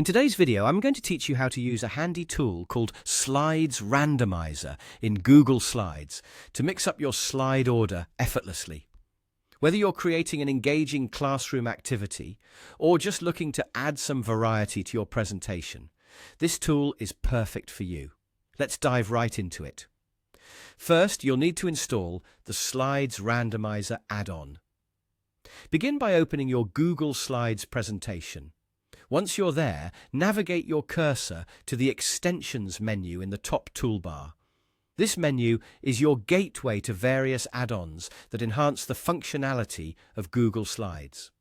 In today's video, I'm going to teach you how to use a handy tool called Slides Randomizer in Google Slides to mix up your slide order effortlessly. Whether you're creating an engaging classroom activity or just looking to add some variety to your presentation, this tool is perfect for you. Let's dive right into it. First, you'll need to install the Slides Randomizer add-on. Begin by opening your Google Slides presentation. Once you're there, navigate your cursor to the Extensions menu in the top toolbar. This menu is your gateway to various add-ons that enhance the functionality of Google Slides.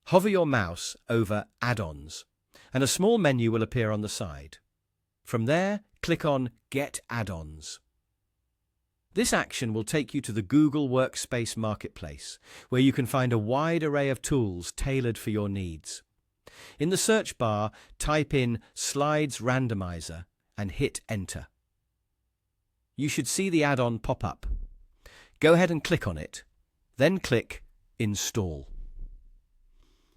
Hover your mouse over Add-ons, and a small menu will appear on the side. From there, click on Get Add-ons. This action will take you to the Google Workspace Marketplace, where you can find a wide array of tools tailored for your needs. In the search bar, type in Slides Randomizer and hit Enter. You should see the add-on pop up. Go ahead and click on it, then click Install.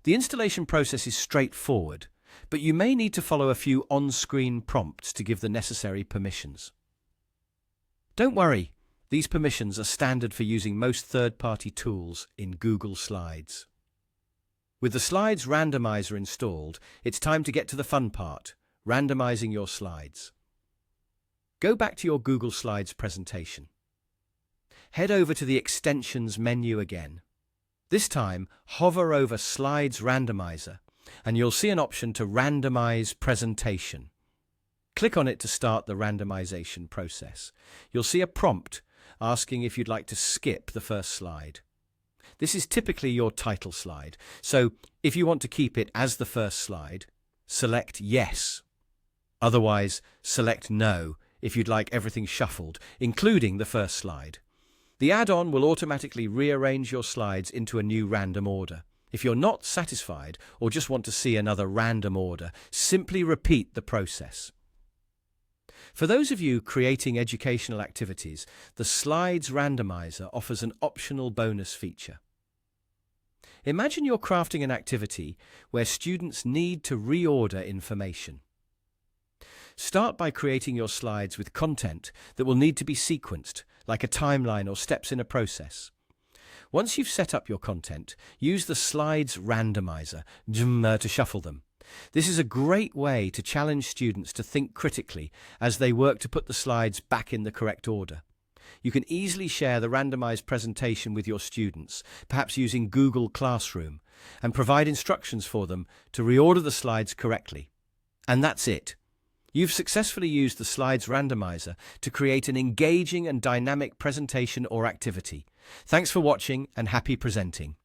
The installation process is straightforward, but you may need to follow a few on-screen prompts to give the necessary permissions. Don't worry, these permissions are standard for using most third-party tools in Google Slides. With the Slides Randomizer installed, it's time to get to the fun part, randomizing your slides. Go back to your Google Slides presentation. Head over to the Extensions menu again. This time, hover over Slides Randomizer, and you'll see an option to randomize presentation. Click on it to start the randomization process. You'll see a prompt asking if you'd like to skip the first slide. This is typically your title slide, so if you want to keep it as the first slide, select Yes. Otherwise, select No if you'd like everything shuffled, including the first slide. The add-on will automatically rearrange your slides into a new random order. If you're not satisfied or just want to see another random order, simply repeat the process. For those of you creating educational activities, the Slides Randomizer offers an optional bonus feature. Imagine you're crafting an activity where students need to reorder information. Start by creating your slides with content that will need to be sequenced, like a timeline or steps in a process. Once you've set up your content, use the Slides Randomizer to shuffle them. This is a great way to challenge students to think critically as they work to put the slides back in the correct order. You can easily share the randomized presentation with your students, perhaps using Google Classroom, and provide instructions for them to reorder the slides correctly. And that's it. You've successfully used the Slides Randomizer to create an engaging and dynamic presentation or activity. Thanks for watching and happy presenting.